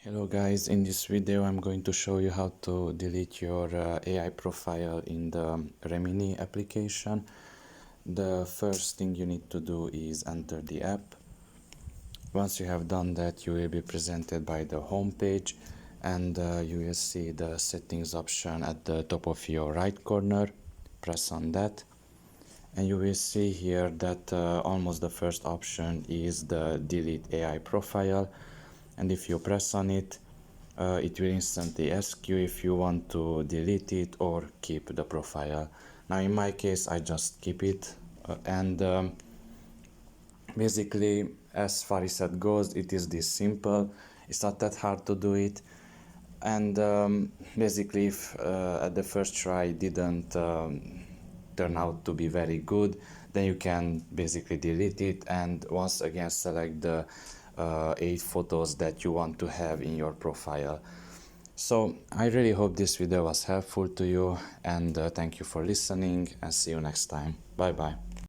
Hello guys, in this video I'm going to show you how to delete your AI profile in the Remini application. The first thing you need to do is enter the app. Once you have done that, you will be presented by the home page, and you will see the settings option at the top of your right corner. Press on that and you will see here that almost the first option is the delete AI profile, and if you press on it, it will instantly ask you if you want to delete it or keep the profile. Now in my case I just keep it, and basically as far as that goes, it is this simple. It's not that hard to do it, and basically if at the first try it didn't turn out to be very good, then you can basically delete it and once again select the 8 photos that you want to have in your profile. So I really hope this video was helpful to you, and thank you for listening, and see you next time. Bye bye.